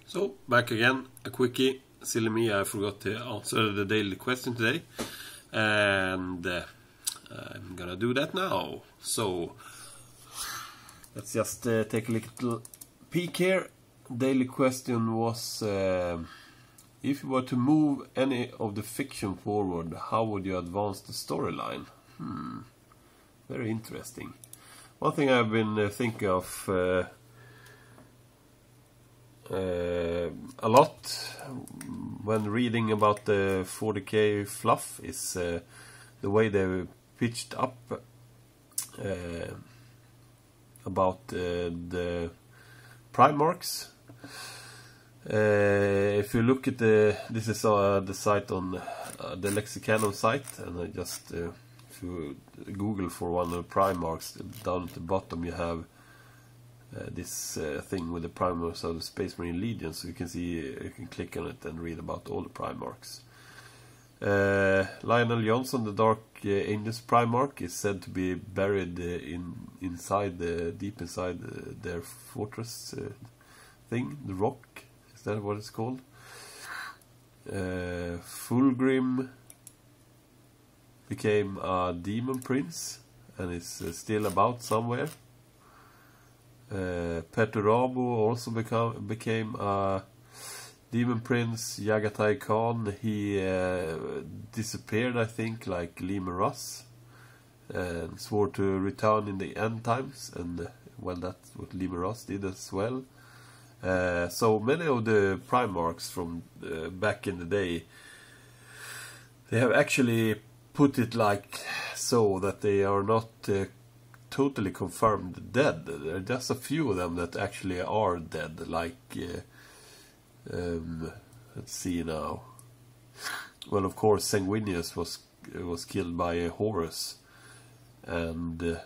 So, back again, a quickie. Silly me, I forgot to answer the daily question today. And I'm gonna do that now. So, let's just take a little peek here. Daily question was, if you were to move any of the fiction forward, how would you advance the storyline? Very interesting. One thing I've been thinking of a lot when reading about the 40k fluff is the way they pitched up about the Primarchs. If you look at this is the site on the Lexicanum site, and I just if you Google for one of the Primarchs, down at the bottom you have this thing with the Primarchs of the Space Marine Legion, so you can see, you can click on it and read about all the Primarchs. Lionel Johnson, the Dark Angels Primarch, is said to be buried deep inside their fortress thing, the rock. Is that what it's called? Fulgrim became a demon prince and is still about somewhere. Perturabo also became a demon prince. Yagatai Khan, he disappeared, I think, like Lima Russ, and swore to return in the end times, and well, that's what Lima Russ did as well. So many of the Primarchs from back in the day, they have actually put it like so that they are not totally confirmed dead. There are just a few of them that actually are dead, like let's see now. Well, of course, Sanguinius was killed by Horus, and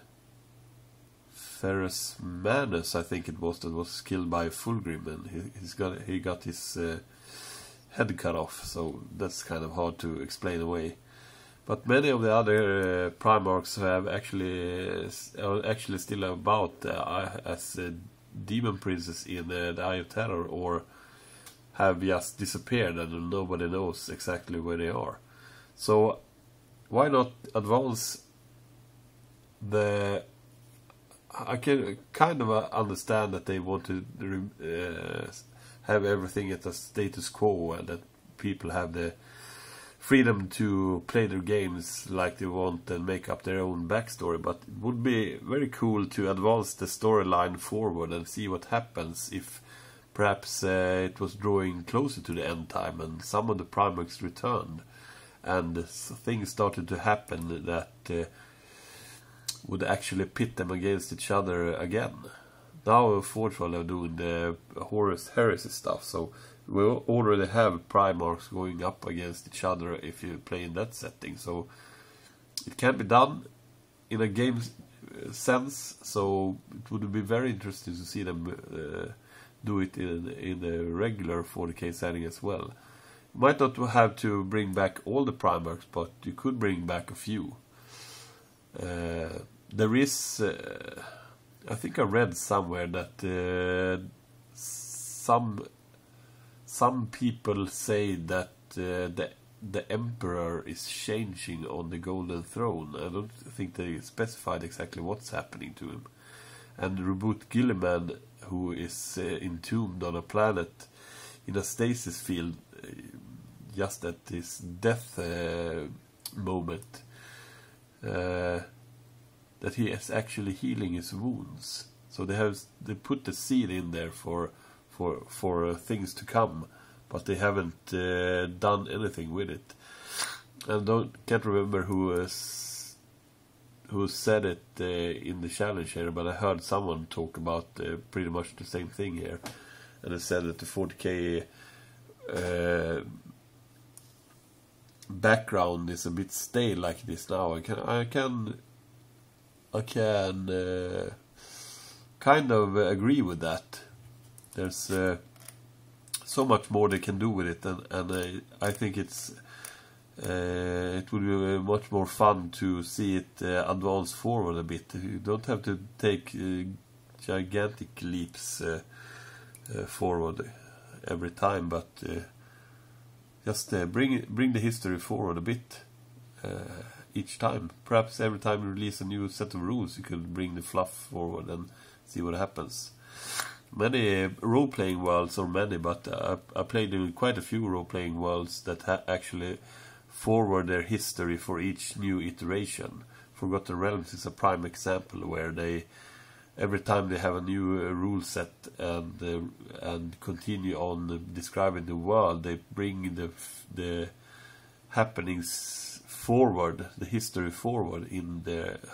Ferrus Manus, I think it was, that was killed by Fulgrim, and he got his head cut off. So that's kind of hard to explain away. But many of the other Primarchs have are actually still about as demon princes in the Eye of Terror, or have just disappeared and nobody knows exactly where they are. So why not advance the... I can kind of understand that they want to have everything at a status quo, and that people have the freedom to play their games like they want and make up their own backstory, but it would be very cool to advance the storyline forward and see what happens if perhaps it was drawing closer to the end time and some of the Primarchs returned and things started to happen that would actually pit them against each other again. Now, unfortunately, they're doing the Horus Heresy stuff, so we already have Primarchs going up against each other if you play in that setting. So it can be done in a game sense, so it would be very interesting to see them do it in a regular 40k setting as well. You might not have to bring back all the Primarchs, but you could bring back a few. There is... I think I read somewhere that some people say that the Emperor is changing on the Golden Throne. I don't think they specified exactly what's happening to him. And Reboot Gilliman, who is entombed on a planet in a stasis field just at his death moment, that he is actually healing his wounds. So they put the seed in there for things to come, but they haven't done anything with it. And can't remember who said it in the challenge here, but I heard someone talk about pretty much the same thing here, and they said that the 40k background is a bit stale like this now. I can kind of agree with that. There's so much more they can do with it, and I think it would be much more fun to see it advance forward a bit. You don't have to take gigantic leaps forward. every time, but just bring the history forward a bit each time. Perhaps every time you release a new set of rules, you could bring the fluff forward and see what happens. Many role-playing worlds, or many, but I played in quite a few role-playing worlds that actually forward their history for each new iteration. Forgotten Realms is a prime example where they, every time they have a new rule set and continue on describing the world, they bring the happenings forward, the history forward in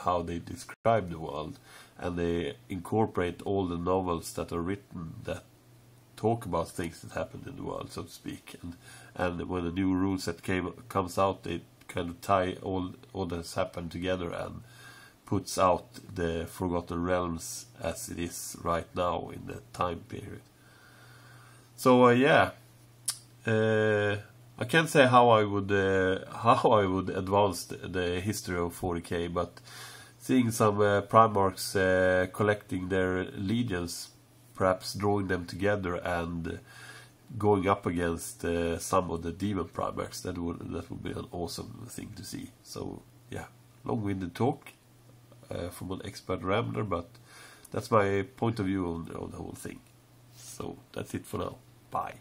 how they describe the world, and they incorporate all the novels that are written that talk about things that happened in the world, so to speak. And when a new rule set comes out, they kind of tie all that's happened together and puts out the Forgotten Realms as it is right now in the time period. So yeah, I can't say how I would advance the history of 40k, but seeing some Primarchs collecting their legions, perhaps drawing them together and going up against some of the demon Primarchs, that would be an awesome thing to see. So yeah, long-winded talk from an expert rambler, but that's my point of view on the whole thing. So that's it for now. Bye.